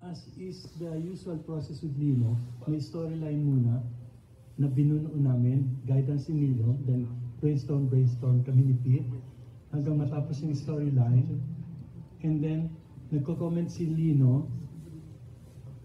As is the usual process with Lino, may storyline muna na binuno namin, guidance ni Lino, then brainstorm kami ni Pete, hanggang matapos yung storyline. And then, nagko-comment si Lino.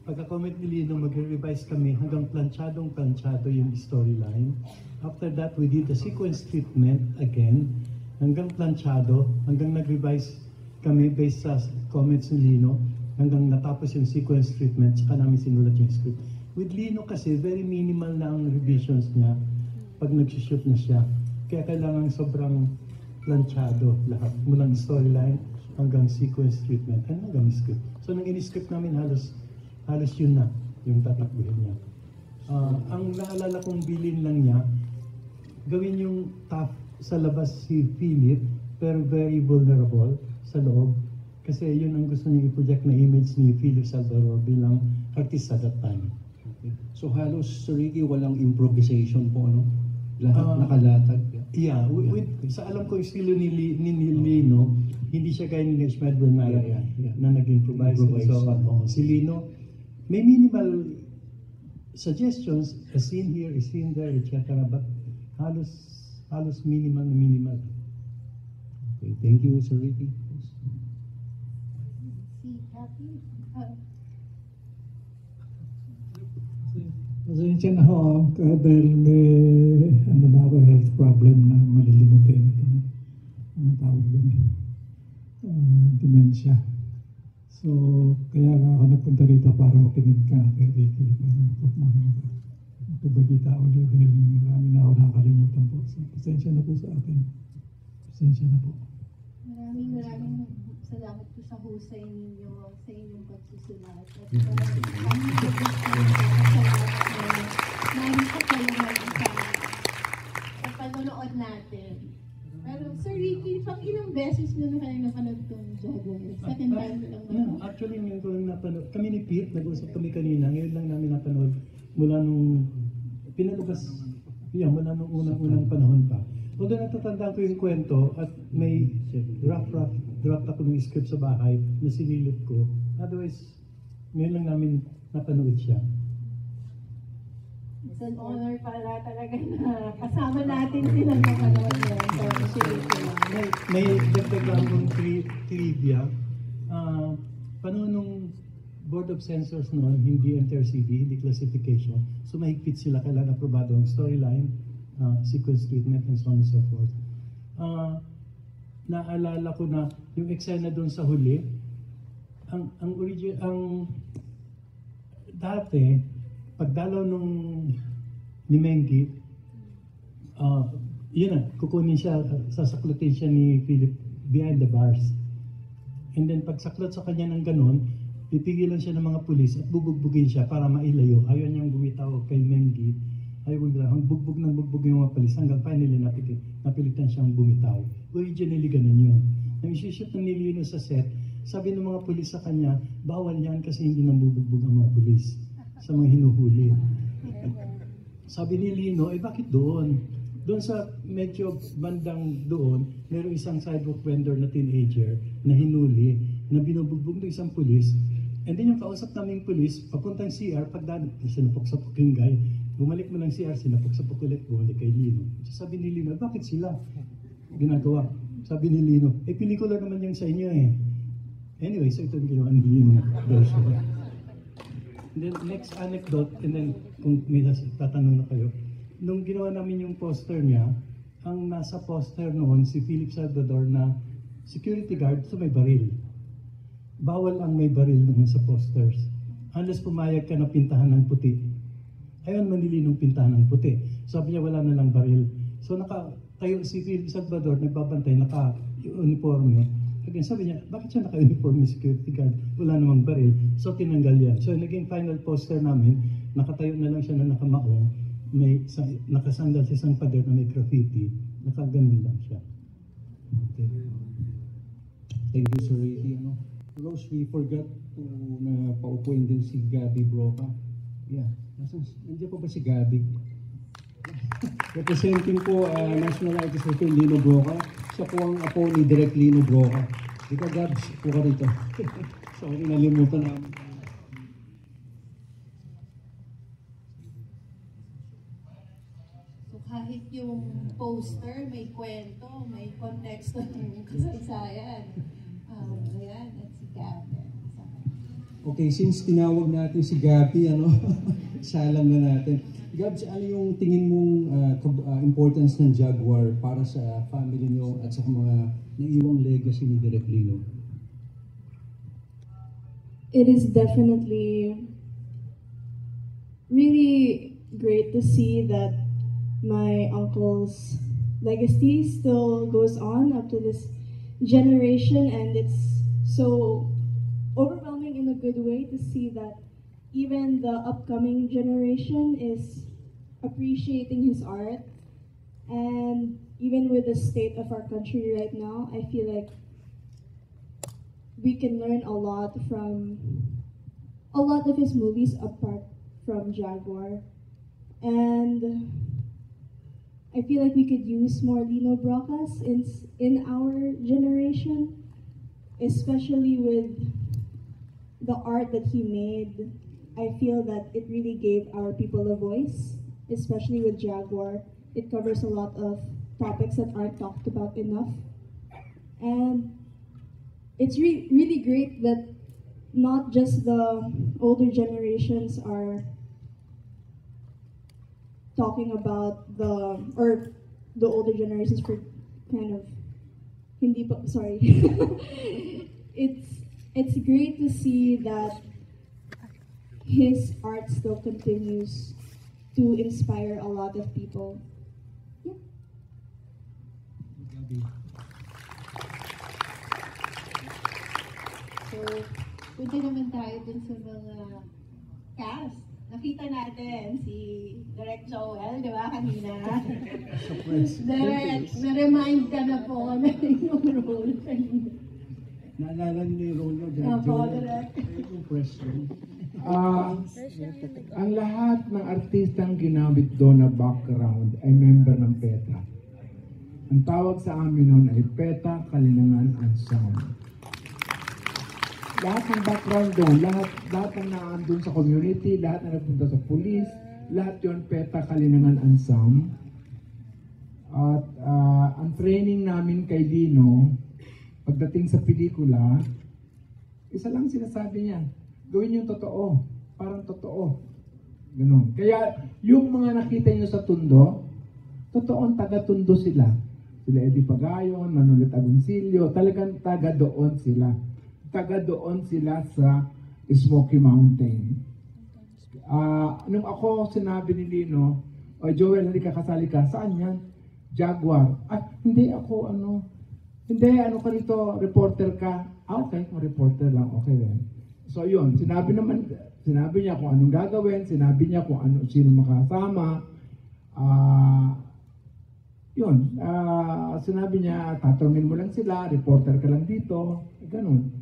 Pagka-comment ni Lino, magre-revise kami hanggang planchadong-planchado yung storyline. After that, we did the sequence treatment again, hanggang planchado, hanggang nag-revise kami based sa comments ni Lino, hanggang natapos yung sequence treatment, saka namin sinulat yung script. With Lino kasi, very minimal na ang revisions niya pag nag-shoot na siya. Kaya kailangan sobrang planchado lahat. Mulang storyline hanggang sequence treatment, hanggang script. So nang in-script namin, halos yun na yung tatakbuhin niya. Ang naalala kong bilin lang niya, gawin yung tough sa labas si Philip, pero very vulnerable sa loob. Kasi yun ang gusto niya i-project na image ni Philip Salvador bilang artist at that time. Okay. So halos, Sir Ricky, walang improvisation po, ano? Lahat nakalatag. Yeah, sa alam ko yung estilo ni Lino, hindi siya gaya ni Ishmael Bernal na nag-improvise. So, si Lino, may minimal suggestions, a scene here, a scene there, etc. But halos minimal na minimal. Okay, thank you, Sir Ricky. Pasensya na ho, dahil may health problem na malilimutin ito. Ang tawag doon? Dementia. So, kaya nga ako nagpunta rito para makinig ka kay Ricky. Magkabalita ulit dahil marami na ako nakakalimutan po. So, pasensya na po sa akin. Pasensya na po. Maraming salamat po sa husay ninyo, sa inyong pagsusulat. At nakita ko naman sa panonood natin. Pero Sir Ricky, pang ilang beses nyo na kayo napanood itong Jaguar? Second time lang ba? Yeah, actually, ngayon ko lang napanood. Kami ni Pete, nag-usap kami kanina. Ngayon lang namin napanood mula nung pinalabas, mula nung unang panahon pa. Although natatandaan ko yung kwento at may draft ako ng script sa bahay na sinilip ko. Otherwise, ngayon lang namin napanood siya. It's an honor pala talaga na kasama natin silang napanood yan. May dagdag lang ng trivia. Panahon nung Board of Censors noon, hindi NTRCB, hindi classification. So mahigpit sila, kailangan aprobado ang storyline, sequence treatment, and so on and so forth. Naalala ko na yung eksena doon sa huli, dati, pagdalaw nung ni Mengi, kukunin siya, sasaklutin siya ni Philip behind the bars. And then pagsaklot sa kanya ng ganun, pipigilan siya ng mga pulis at bubugbugin siya para mailayo. Ayaw niyang bumitaw kay Mengi. Bugbog yung mga pulis hanggang finally napilitan siyang bumitaw. Originally ganun yun. Nang isushoot ng Lino sa set, sabi ng mga pulis sa kanya, bawal yan kasi hindi nang bubugbog ang mga pulis sa mga hinuhuli. Sabi ni Lino, bakit doon? Doon sa medyo bandang doon, mayroong isang sidewalk vendor na teenager na hinuli, na binubugbog ng isang pulis. And then yung kausap naming pulis, papuntang CR, sinapok-sapok yung guy, bumalik mo ng CR, sinapok-sapok ulit, bumalik kay Lino. Sabi ni Lino, bakit sila ginagawa? Sabi ni Lino, pelikula naman yung sa inyo eh. Anyway, so ito yung ginawa ni Lino version. And then next anecdote, and then kung may tatanong na kayo, nung ginawa namin yung poster niya, ang nasa poster noon si Philip Salvador na security guard sa may baril. Bawal ang may baril noon sa posters. Unless pumayag ka na pintahan ng puti. Ayun, manilinong pintahan ng puti. Sabi niya wala na lang baril. So nakatayo si Philip Salvador, nagbabantay, naka-uniforme. Again, sabi niya, bakit siya naka-uniforme security guard? Wala namang baril. So tinanggal yan. So naging final poster namin, nakatayo na lang siya na nakamaong, nakasandal sa isang pader na may graffiti. Nakaganon lang siya. Okay. Thank you, Sir Ricky. Rose, we forgot to na paupuin din si Gabby Broca. Yeah. Nandiyan po ba si Gabby? Representing po National Artist of Lino Broca. Siya po ang apo ni Direk Lino Broca. Ikaw, Gabs, po ka rito. Sorry, nalimutan namin. kahit yung poster, may kwento, may konteksto ng kasaysayan. Ayan, at si Gavin. Okay, since tinawag natin si Gabi, salang na natin. Gabs, ano yung tingin mong importance ng Jaguar para sa family niyo at sa mga naiwang legacy ni Direk Lino? It is definitely really great to see that my uncle's legacy still goes on up to this generation, and it's so overwhelming in a good way to see that even the upcoming generation is appreciating his art. And even with the state of our country right now, I feel like we can learn a lot from a lot of his movies apart from Jaguar. And I feel like we could use more Lino Brocas in our generation, especially with the art that he made. I feel that it really gave our people a voice, especially with Jaguar. It covers a lot of topics that aren't talked about enough. And it's really great that not just the older generations are talking about the older generations for kind of hindi pa, sorry. it's great to see that his art still continues to inspire a lot of people. Yeah. Gabi. So, punta naman tayo dun sa mga cast. Nakita natin si Direk Joel, di ba, kanina? Direk, na-remind ka na po na yung role kanina. Naalala niyo yung role mo, Direk Opo, Joel? Direk. Yung question. Ang lahat ng artistang ginamit doon na background ay member ng PETA. Ang tawag sa amin noon ay PETA Kalinangan Ensemble. Lahat ng background doon, lahat ng naandun sa community, lahat na nagpunta sa police, lahat yon PETA Kalinangan Ensemble. At ang training namin kay Lino, pagdating sa pelikula, isa lang sinasabi niya, gawin yung totoo, parang totoo. Ganun. Kaya yung mga nakita niyo sa Tundo, totoong taga-Tundo sila. Sila Eddie Pagayon, Manulit Agoncillo, talagang taga doon sila. Taga doon sila sa Smoky Mountain. Nung ako sinabi ni Lino, Joel, hindi ka kasali ka. Saan yan? Jaguar. Hindi ako hindi ka nito, reporter ka. Okay, kung reporter lang, okay din. So yun, sinabi niya kung anong gagawin, sinabi niya kung sino makasama. Sinabi niya, tatanungin mo lang sila, reporter ka lang dito, ganun.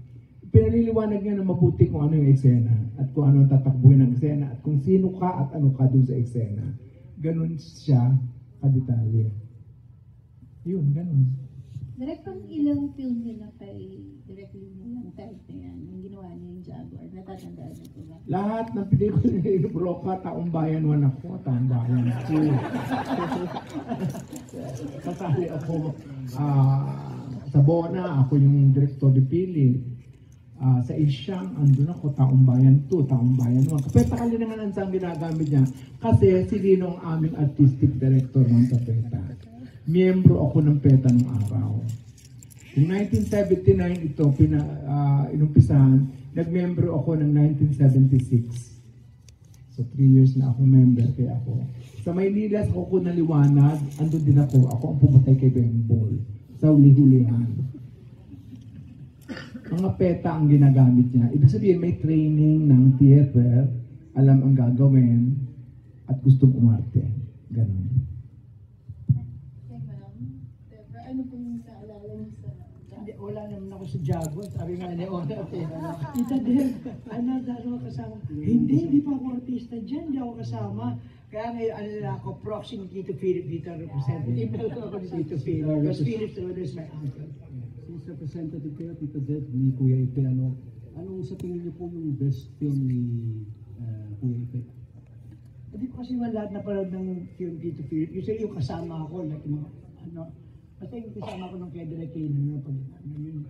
Pinaliliwanag niya na mabuti kung ano yung eksena at kung ano ang tatakbuhin ng eksena at kung sino ka at ano ka doon sa eksena. Ganun siya kadetalye. Yun, ganun. Direk, pang ilang film nila kay Direk Lino yung type na yan, yung ginawa niya yung Jaguar, natatandaan niyo po ba? Lahat ng pelikula ni Broca, Taong Bayan 1 ako, Taong Bayan 2. Kasali ako sa Bona, ako yung director de Pili. Sa Isyang, andun ako, Taong Bayan 2, Taong Bayan 1. PETA Kalinangan ang ginagamit niya kasi si Lino ang aming artistic director ng sa PETA. Miyembro ako ng PETA nung araw. Yung 1979 ito, inumpisahan, nagmembro ako ng 1976. So 3 years na ako member, kaya ako. Sa Maynila, sa Kuko na Liwanag, andun din ako. Ako ang pumatay kay Bembol sa huli-hulihan. Mga PETA ang ginagamit niya. Ibig sabihin, may training ng theater, alam ang gagawin, at gustong umarte. Ganon. Okay, ma'am. Debra, ano pong naalala niyo sa Hindi, wala naman ako sa Jaguar. Sabi nga ni Ona, Tita Deb, ano kasama? Hindi pa ako artista dyan, hindi ako kasama. Kaya ngayon, lang ako, proxy ni Tito Philip dito, representative na lang ako ni Tito Philip. Because Philip Toledo is my uncle. Since representative kayo, Tito Deb, ni Kuya Ipe, anong sa tingin niyo po yung best film ni Kuya Ipe? Hindi ko kasi naman lahat napanood ng film Tito Philip. Usually yung kasama ako, like yung mga, basta yung kasama ko ng kay Direk Lino, yun.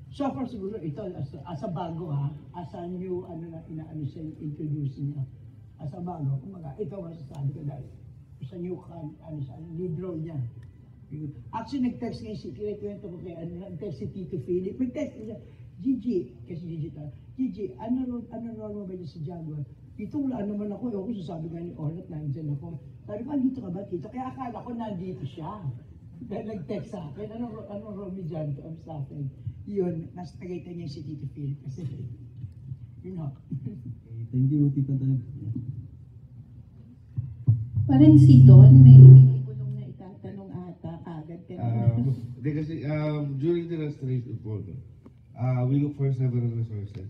So far siguro ito, as a bago as a new, inaano siya, introduce niya. As a bago, kumaga, ito masasabi ko dahil sa new, lead role niya. Actually, nag-text ngayon si, kinikwento ko kay, nag-text si Tito Philip, nag-text niya, Gigi, kasi Gigi, ano role mo ba niya sa Jaguar? Dito wala naman ako, ako sasabi nga ni Ornat, nandyan ako. Sabi ko, andito ka ba, Tito? Kaya akala ko nandito siya. Dahil nag-text sa akin, anong role ni John sa akin? Yun, nasa Tagaytay niya si Tito Philip. Kasi, yun ho. Thank you, Tita Dad. Parang si Don, may pinipulong na itatanong ata kagad kanina. Kasi during the restoration program, we look for several resources.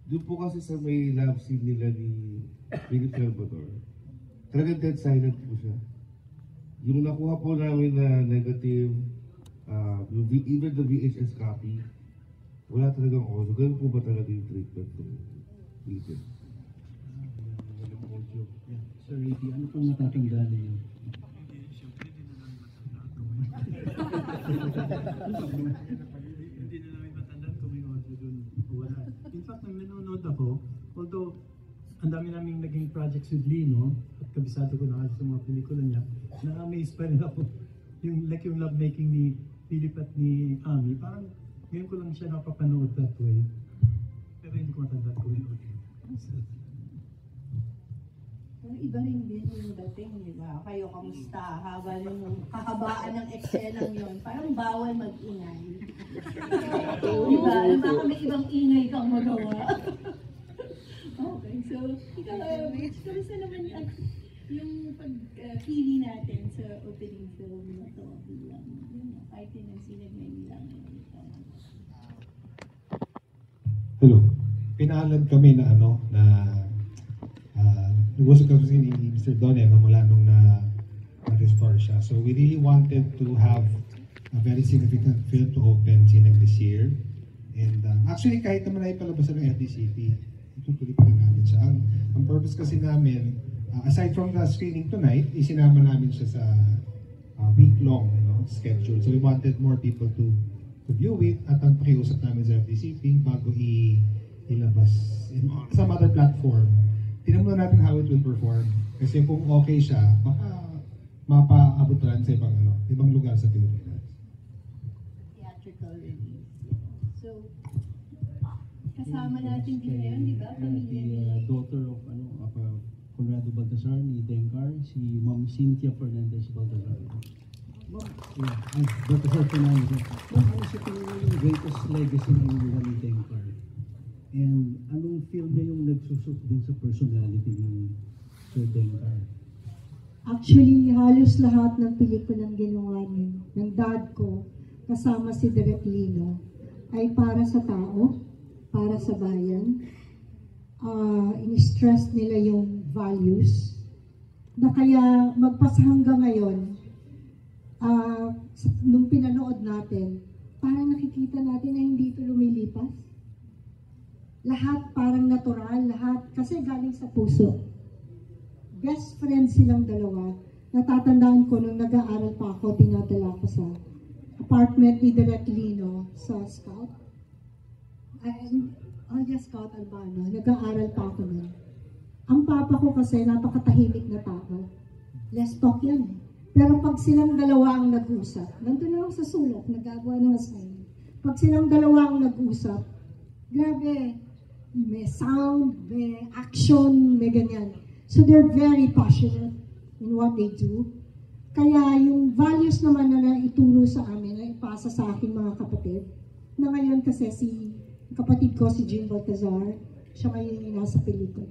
Doon po kasi sa may love scene nila ni Philip Salvador, talagang dead silent po siya. Yung nakuha po namin na negative, even the VHS copy, wala talagang audio. Ganun po ba talaga yung treatment ng Philip? Sir Ricky, ano pong natatandaan niyo? Hindi na namin matandaan kung may audio dun o wala. In fact, nang nanonood ako, although ang dami naming naging projects with Lino at kabisado ko na sa mga pelikula niya, na-amaze pa rin ako. Yung love making ni Philip at ni Ami, parang ngayon ko lang siya napapanood that way. Pero hindi ko matandaan kung may audio. Pero iba rin din yung dating, di ba? Kayo, kamusta? Haba yung kahabaan ng eksenang yun. Parang bawal mag-ingay. Di ba? Baka may ibang ingay kang magawa. Okay, so, ikaw, kamusta naman yung pag-pili natin sa opening film na to bilang, kahit din ang sinagmay nila ngayon. Hello. Pinaalad kami na nag-usap kasi ni Mr. Donnie mula nung na-restore siya. So we really wanted to have a very significant film to open Sinag this year. And actually kahit naman ay palabasan ng FDCP, itutuloy pa rin namin siya. Ang purpose kasi namin, aside from the screening tonight, isinama namin siya sa week-long schedule. So we wanted more people to view it at ang pakiusap namin sa FDCP bago ilabas in some other platform. Tingnan muna natin how it will perform. Kasi kung okay siya, baka mapaabot rin sa ibang lugar sa Pilipinas. Theatrical release. So, kasama natin din ngayon, di ba? Pamilya ni... Daughter of Conrado Baltasar, ni Dencar, si Ma'am Cynthia Fernandez Baltasar. Baltasar Fernandez. Ano siya yung greatest legacy ng ni Dencar? And anong film na yung nagsusot din sa personality ni Sir Dencar? Actually, halos lahat ng pelikulang ginawa ng dad ko, kasama si Direk Lino, ay para sa tao, para sa bayan. In-stress nila yung values, na kaya magpas hanggang ngayon, nung pinanood natin, parang nakikita natin na hindi ito lumilipas. Lahat parang natural, lahat kasi galing sa puso. Best friends silang dalawa. Natatandaan ko nung nag-aaral pa ako, tinatala ko sa apartment ni Direk Lino sa Scout. Scout Albano. Nag-aaral pa ako nun. Ang papa ko kasi napakatahimik na tao. Let's talk yan. Pero pag silang dalawa ang nag-usap, nandun lang sa sulat, nag-agawa ng assignment. Pag silang dalawa ang nag-usap, grabe, may sound, may action, may ganyan. So they're very passionate in what they do. Kaya yung values naman na naituro sa amin, na ipasa sa aking mga kapatid, na ngayon kasi kapatid ko si Jim Baltazar, siya ngayon yung nasa pelikula.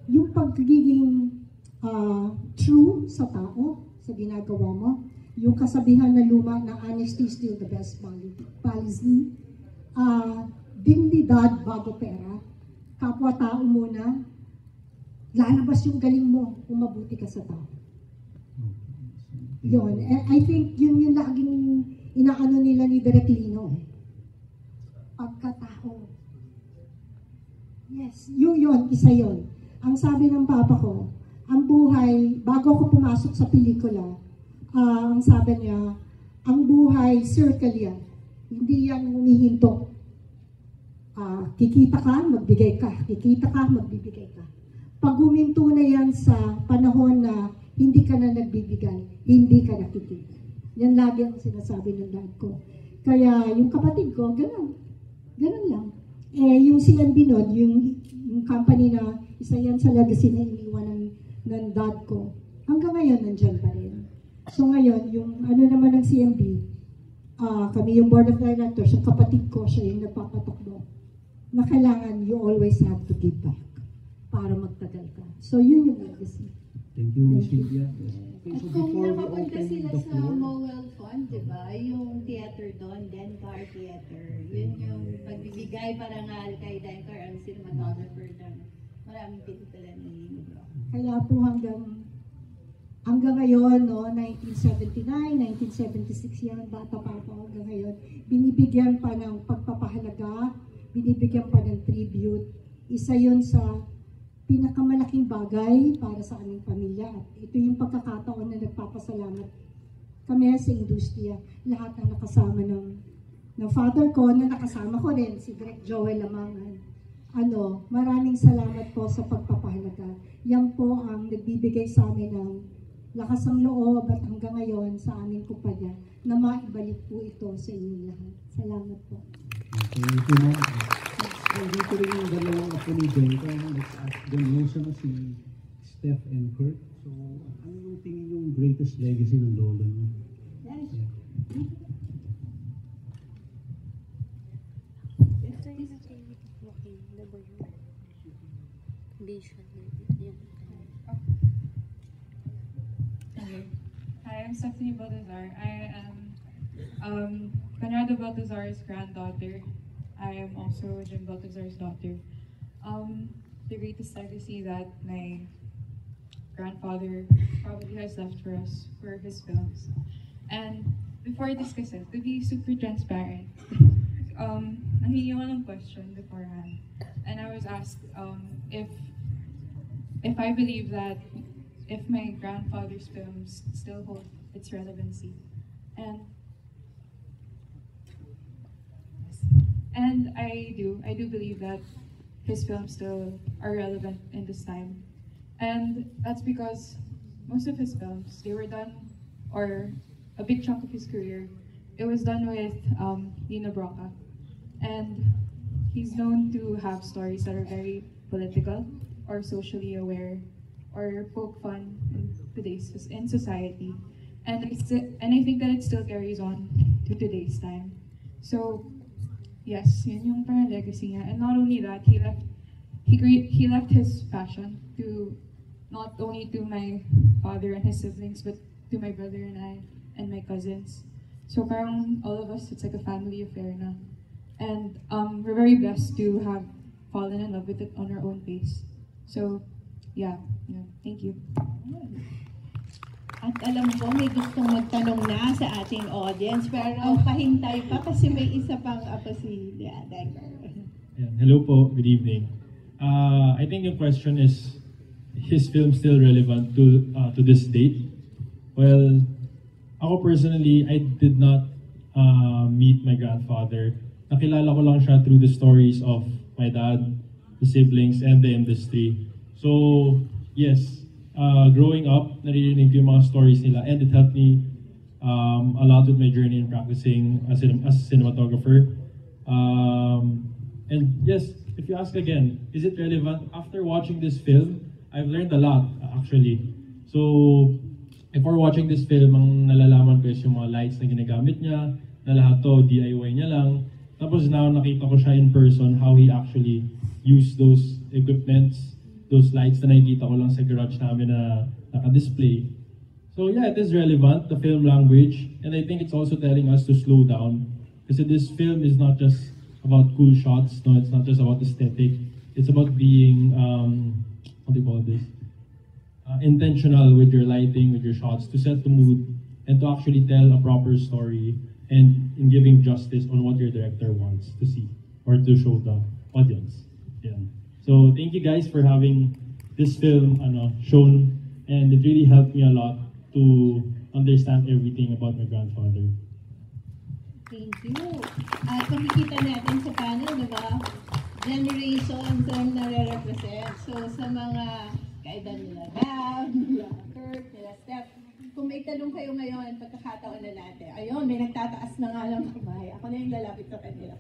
Yung pagiging true sa tao, sa ginagawa mo, yung kasabihan na luma na honesty is still the best policy, dignidad bago pera, kapwa-tao muna, lalabas yung galing mo kung mabuti ka sa tao. Yun. I think yun yung laging inaano nila ni Direk Lino. Pagkatao. Yes, yun, isa yun. ang sabi ng papa ko, ang buhay, bago ako pumasok sa pelikula, ang sabi niya, ang buhay circle yan. Hindi yan humihinto. Kikita ka, magbigay ka. Kikita ka, magbibigay ka. Pag huminto na yan sa panahon na hindi ka na nagbibigay, hindi ka nakikita. Yan lagi ang sinasabi ng dad ko. Kaya yung kapatid ko, ganun. Ganun lang. Yung CNB Nod, yung company na isa yan sa legacy na iniwan ng dad ko, hanggang ngayon nandyan pa rin. So ngayon, yung ano naman ng CNB, kami yung board of directors, yung kapatid ko, siya yung nagpapatakbo, na kailangan you always have to give back para magtagal ka. So yun yung legacy. Thank you, Ms. Sylvia. Okay, At so kung before we nakapunta open sila the sa floor, Mowell Fund, di ba? Yung theater doon, Dencar Theater. Yun yung pagbibigay parangal kay Dencar, ang cinematographer doon. Maraming pelikula ni Lino Bro. Kaya po hanggang ngayon, no, 1979, 1976 yan, bata pa ako hanggang ngayon, binibigyan pa ng pagpapahalaga, binibigyan pa ng tribute. Isa yun sa pinakamalaking bagay para sa aming pamilya. At ito yung pagkakataon na nagpapasalamat kami sa industriya. Lahat na nakasama ng father ko, na nakasama ko rin, si Greg Joel Lamangan. Maraming salamat po sa pagpapahalaga. Yan po ang nagbibigay sa amin ng lakas ng loob at hanggang ngayon sa aming kumpanya na maibalik po ito sa inyong lahat. Salamat po. thank you, ma'am. Dito rin yung dalawang apo ni Jenka. Let's ask them. Yung sama si Steph and Kurt. So, ano yung tingin yung greatest legacy ng lolo niyo? Yes. Hi, I'm Stephanie Baltazar. I am Conrado Baltazar's granddaughter. I am also Jim Baltazar's daughter. The greatest legacy that my grandfather probably has left for us were his films. And before I discuss it, to be super transparent, nahingi ako ng question beforehand. And I was asked if I believe that if my grandfather's films still hold its relevancy. And I do believe that his films still are relevant in this time. And that's because most of his films, they were done, or a big chunk of his career, it was done with Lino Broca. And he's known to have stories that are very political or socially aware or poke fun in society. And I think that it still carries on to today's time. So yes, yun yung parang legacy niya. And not only that, he left his passion to not only to my father and his siblings, but to my brother and I and my cousins. So parang all of us, it's like a family affair na. And we're very blessed to have fallen in love with it on our own pace. So yeah, thank you. At alam ko, may gustong magtanong na sa ating audience, pero pahintay pa kasi may isa pang apo si Dencar. Hello po, good evening. I think yung question is his film still relevant to this date? Well, ako personally, I did not meet my grandfather. Nakilala ko lang siya through the stories of my dad, the siblings, and the industry. So, yes, growing up, naririnig ko yung mga stories nila, and it helped me a lot with my journey in practicing as a cinematographer. And yes, if you ask again, is it relevant? After watching this film, I've learned a lot, actually. So, before watching this film, ang nalalaman ko is yung mga lights na ginagamit niya, na lahat to DIY niya lang. Tapos now, nakita ko siya in person, how he actually used those equipments, those lights na nakikita ko lang sa garage namin na naka-display. So yeah, it is relevant, the film language, and I think it's also telling us to slow down. Kasi this film is not just about cool shots, no, it's not just about aesthetic. It's about being, what do you call this? Intentional with your lighting, with your shots, to set the mood, and to actually tell a proper story, and in giving justice on what your director wants to see, or to show the audience. Yeah. So thank you guys for having this film shown, and it really helped me a lot to understand everything about my grandfather. Thank you. At makikita natin sa panel, di ba? Generations ang nare-represent. So, sa mga kaedad nila Gab, nila Kurt, nila Steph, kung may tanong kayo ngayon, pagkakataon na natin. Ayun, may nagtataas na nga lang kamay. Ako na yung lalapit sa kanila.